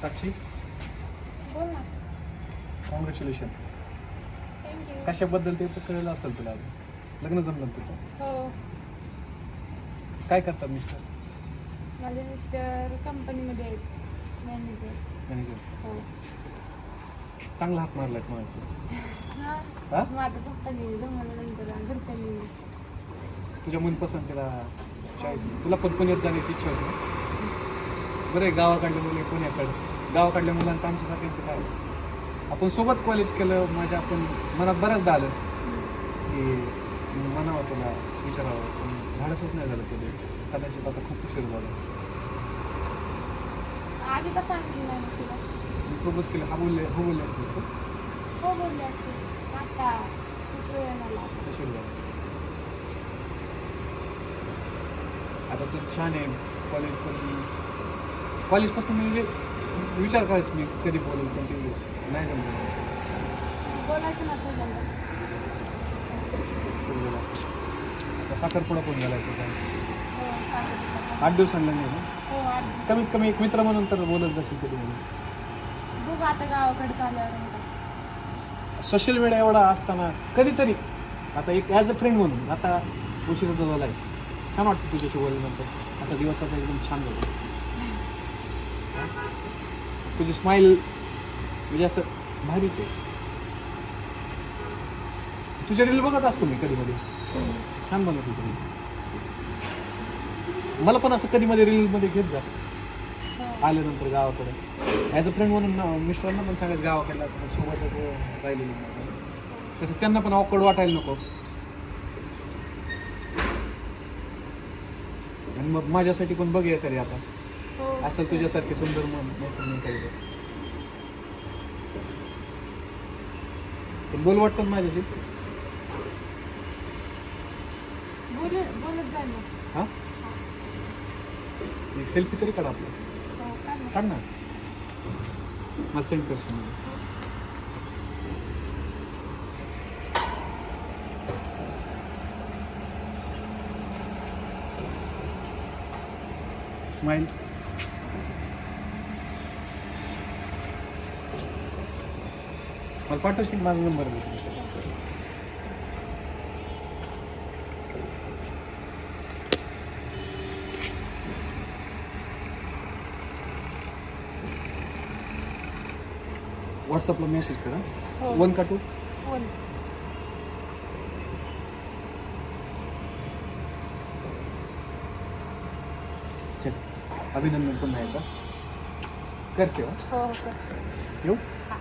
साक्षी, बोल ना. Congratulation. Thank you. कशाबद्दल ते तर कळलं असेल तुला आधी. लग्न जमलं ना तुझं. हो, काय करतात मिस्टर? माझे मिस्टर कंपनीमध्ये आहेत मॅनेजर. मॅनेजर. हो. चांगला हात मारलायस मला तू. हां, हा? माझं पप्पांनी जमल्यानंतर घरच्यांनी. तुझ्या मनपसंतीला चॉईस. तुला पण पुण्यात जाण्याची इच्छा होती ना? बरं आहे, गावाकडल्या मुली पुण्याकडं. गावाकडल्या मुलांचं आमच्या सगळ्यांचं काय, आपण सोबत कॉलेज केलं. माझ्या आपण मनात बऱ्याचदा आलं की म्हणावं तुला, विचारावं, पण धाडसच नाही झालं कधी. कदाचित आता खूप उशीर झाला. आधी का सांगितलं नाही मग तुला? मी प्रपोज केलं. हो बोलले असतेस तू. हो बोलले असते. आता खूप वेळ मला. कशी झालं. आता तर छान आहे. कॉलेजपासून म्हणजे विचार करायचं मी कधी बोलू, पण ते नाही जमलं. बोलायचं ना पहिल्यांदा. सुरू झाला. आता साखरपुडा पण झाला तुझा. हो, सांगितलं. 8 दिवसांना नाही ना. हो, 8 दिवस. कमीत कमी एक मित्र म्हणून तर बोलत जशी कधी म्हणून. बघू आता गावाकडे आल्यावर. सोशल मीडिया एवढा असताना कधीतरी आता एक ॲज अ फ्रेंड म्हणून आता उशीर झाला आहे. छान वाटतं तुझ्याशी बोलल्यानंतर. असा दिवस असा एकदम छान झाला. तुझी स्माईल म्हणजे असं भारीच आहे. तुझे रील बघत असतो मी कधी मध्ये. छान बनवतो तुम्ही. मला पण असं कधी मध्ये रीलमध्ये घेत जा आल्यानंतर गावाकडे. ॲज अ फ्रेंड म्हणून मिस्टरांना पण सांगायचं गावाकडला सोबतच राहिलेलं. तसं त्यांना पण ऑकवर्ड वाटायला नको. आणि मग माझ्यासाठी पण बघ तरी आता हो. असं तुझ्यासारखे सुंदर मन मैत्रिणी काही पण बोल वाटतं ना माझ्याशी. बोलत जाईल. हां, एक सेल्फी तरी काढ आपला. हो, काय नाही. काढ ना, मला सेंड करशील. स्माइल. मला पाठवशील माझा नंबर. व्हॉट्सअपला मेसेज करा. हो. 1 का 2? बोल. चल, अभिनंदन पुन्हा एकदा. करते. हो, हो. येऊ. हां.